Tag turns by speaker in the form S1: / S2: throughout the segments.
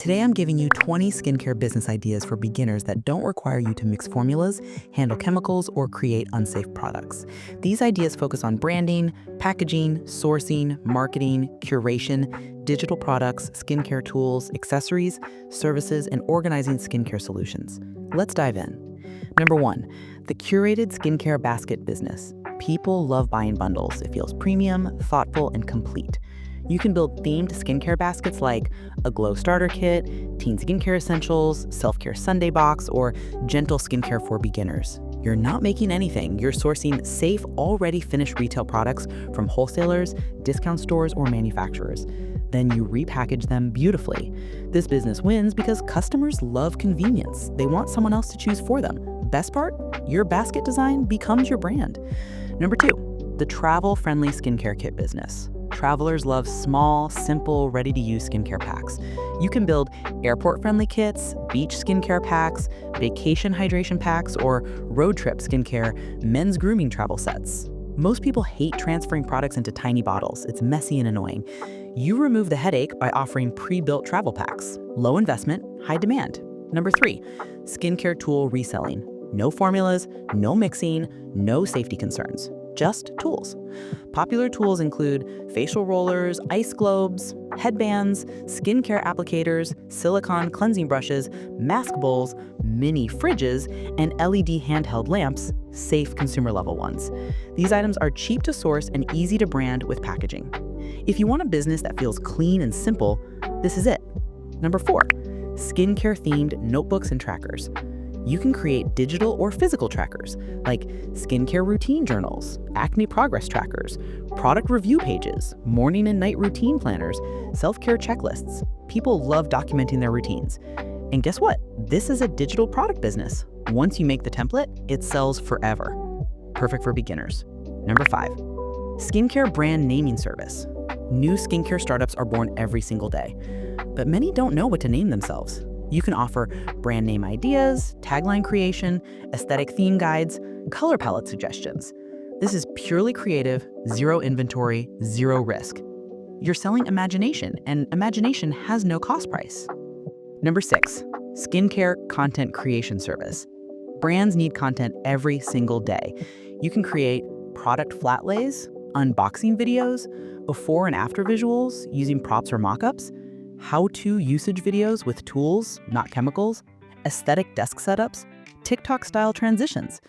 S1: Today, I'm giving you 20 skincare business ideas for beginners that don't require you to mix formulas, handle chemicals, or create unsafe products. These ideas focus on branding, packaging, sourcing, marketing, curation, digital products, skincare tools, accessories, services, and organizing skincare solutions. Let's dive in. Number 1, the curated skincare basket business. People love buying bundles. It feels premium, thoughtful, and complete. You can build themed skincare baskets like a glow starter kit, teen skincare essentials, self-care Sunday box, or gentle skincare for beginners. You're not making anything. You're sourcing safe, already finished retail products from wholesalers, discount stores, or manufacturers. Then you repackage them beautifully. This business wins because customers love convenience. They want someone else to choose for them. Best part? Your basket design becomes your brand. Number 2, the travel-friendly skincare kit business. Travelers love small, simple, ready-to-use skincare packs. You can build airport-friendly kits, beach skincare packs, vacation hydration packs, or road trip skincare, men's grooming travel sets. Most people hate transferring products into tiny bottles. It's messy and annoying. You remove the headache by offering pre-built travel packs. Low investment, high demand. Number 3, skincare tool reselling. No formulas, no mixing, no safety concerns. Just tools. Popular tools include facial rollers, ice globes, headbands, skincare applicators, silicone cleansing brushes, mask bowls, mini fridges, and LED handheld lamps, safe consumer level ones. These items are cheap to source and easy to brand with packaging. If you want a business that feels clean and simple, this is it. Number 4, skincare themed notebooks and trackers. You can create digital or physical trackers like skincare routine journals, acne progress trackers, product review pages, morning and night routine planners, self-care checklists. People love documenting their routines. And guess what? This is a digital product business. Once you make the template, it sells forever. Perfect for beginners. Number 5, skincare brand naming service. New skincare startups are born every single day, but many don't know what to name themselves. You can offer brand name ideas, tagline creation, aesthetic theme guides, color palette suggestions. This is purely creative, zero inventory, zero risk. You're selling imagination, and imagination has no cost price. Number 6, skincare content creation service. Brands need content every single day. You can create product flat lays, unboxing videos, before and after visuals using props or mockups, how-to usage videos with tools, not chemicals, aesthetic desk setups, TikTok-style transitions.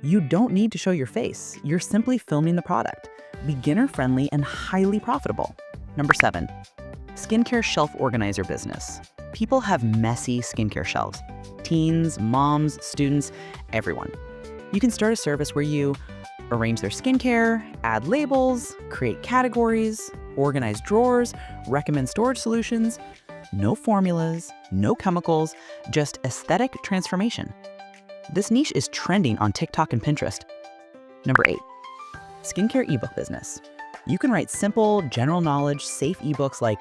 S1: You don't need to show your face. You're simply filming the product. Beginner-friendly and highly profitable. Number 7, skincare shelf organizer business. People have messy skincare shelves. Teens, moms, students, everyone. You can start a service where you arrange their skincare, add labels, create categories, organize drawers, recommend storage solutions. No formulas, no chemicals, just aesthetic transformation. This niche is trending on TikTok and Pinterest. Number 8, skincare ebook business. You can write simple, general knowledge, safe ebooks like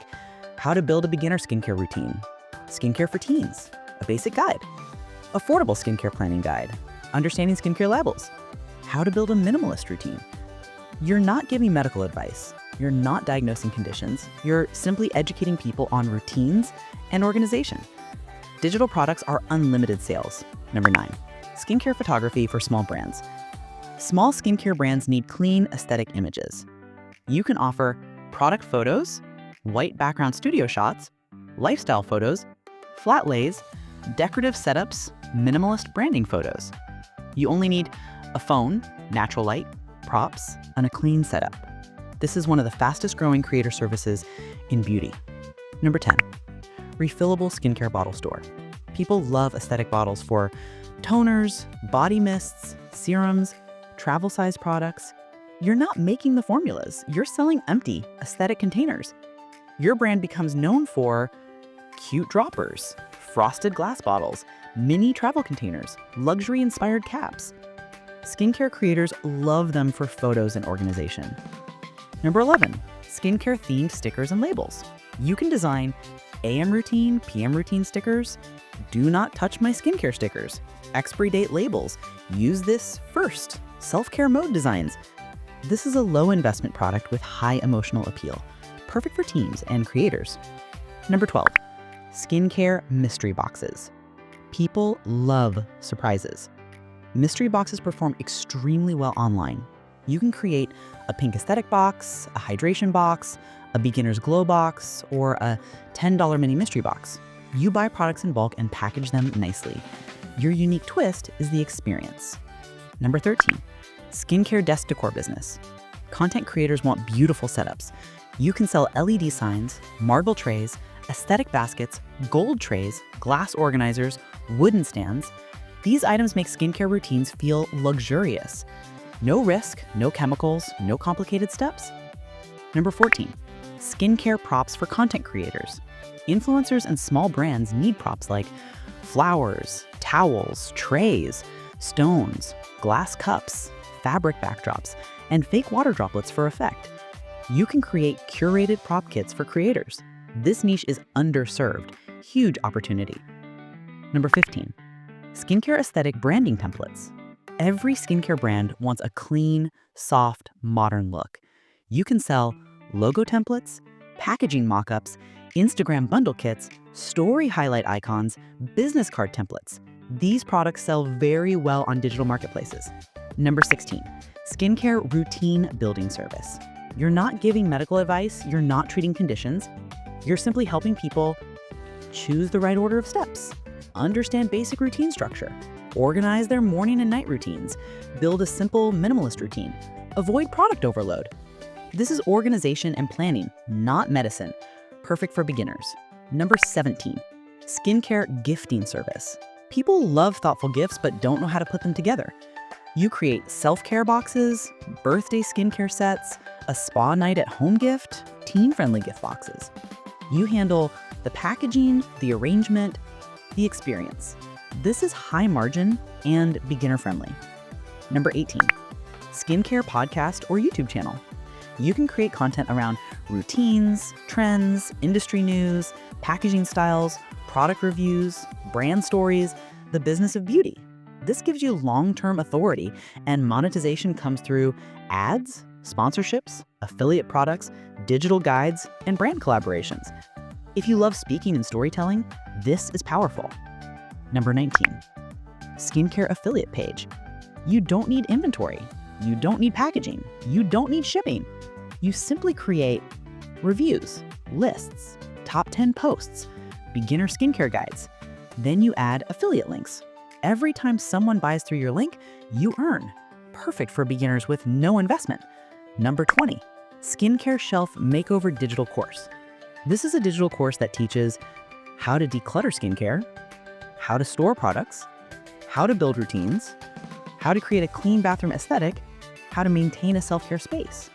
S1: How to Build a Beginner Skincare Routine, Skincare for Teens, a basic guide, Affordable Skincare Planning Guide, Understanding Skincare Labels, How to Build a Minimalist Routine. You're not giving medical advice. You're not diagnosing conditions. You're simply educating people on routines and organization. Digital products are unlimited sales. Number 9, skincare photography for small brands. Small skincare brands need clean, aesthetic images. You can offer product photos, white background studio shots, lifestyle photos, flat lays, decorative setups, minimalist branding photos. You only need a phone, natural light, props, and a clean setup. This is one of the fastest growing creator services in beauty. Number 10, refillable skincare bottle store. People love aesthetic bottles for toners, body mists, serums, travel size products. You're not making the formulas. You're selling empty, aesthetic containers. Your brand becomes known for cute droppers, frosted glass bottles, mini travel containers, luxury inspired caps. Skincare creators love them for photos and organization. Number 11, skincare themed stickers and labels. You can design AM routine, PM routine stickers, do not touch my skincare stickers, expiry date labels, use this first, self-care mode designs. This is a low investment product with high emotional appeal, perfect for teams and creators. Number 12, Skincare mystery boxes. People love surprises. Mystery boxes perform extremely well online. You can create a pink aesthetic box, a hydration box, a beginner's glow box, or a $10 mini mystery box. You buy products in bulk and package them nicely. Your unique twist is the experience. Number 13, skincare desk decor business. Content creators want beautiful setups. You can sell LED signs, marble trays, aesthetic baskets, gold trays, glass organizers, wooden stands. These items make skincare routines feel luxurious. No risk, no chemicals, no complicated steps. Number 14, skincare props for content creators. Influencers and small brands need props like flowers, towels, trays, stones, glass cups, fabric backdrops, and fake water droplets for effect. You can create curated prop kits for creators. This niche is underserved. Huge opportunity. Number 15, skincare aesthetic branding templates. Every skincare brand wants a clean, soft, modern look. You can sell logo templates, packaging mock-ups, Instagram bundle kits, story highlight icons, business card templates. These products sell very well on digital marketplaces. Number 16, skincare routine building service. You're not giving medical advice, you're not treating conditions, you're simply helping people choose the right order of steps, understand basic routine structure, organize their morning and night routines, build a simple minimalist routine, avoid product overload. This is organization and planning, not medicine. Perfect for beginners. Number 17, skincare gifting service. People love thoughtful gifts but don't know how to put them together. You create self-care boxes, birthday skincare sets, a spa night at home gift, teen-friendly gift boxes. You handle the packaging, the arrangement, the experience. This is high margin and beginner friendly. Number 18, skincare podcast or YouTube channel. You can create content around routines, trends, industry news, packaging styles, product reviews, brand stories, the business of beauty. This gives you long-term authority, and monetization comes through ads, sponsorships, affiliate products, digital guides, and brand collaborations. If you love speaking and storytelling, this is powerful. Number 19, skincare affiliate page. You don't need inventory. You don't need packaging. You don't need shipping. You simply create reviews, lists, top 10 posts, beginner skincare guides. Then you add affiliate links. Every time someone buys through your link, you earn. Perfect for beginners with no investment. Number 20, skincare shelf makeover digital course. This is a digital course that teaches how to declutter skincare, how to store products, how to build routines, how to create a clean bathroom aesthetic, how to maintain a self-care space.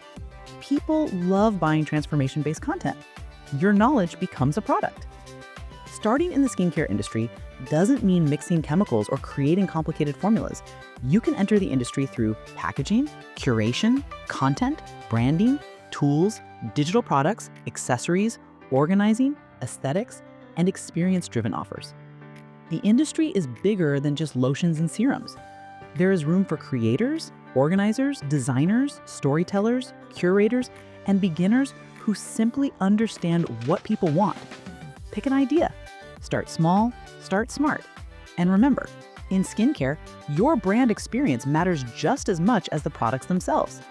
S1: People love buying transformation-based content. Your knowledge becomes a product. Starting in the skincare industry doesn't mean mixing chemicals or creating complicated formulas. You can enter the industry through packaging, curation, content, branding, tools, digital products, accessories, organizing, aesthetics, and experience-driven offers. The industry is bigger than just lotions and serums. There is room for creators, organizers, designers, storytellers, curators, and beginners who simply understand what people want. Pick an idea. Start small, start smart. And remember, in skincare, your brand experience matters just as much as the products themselves.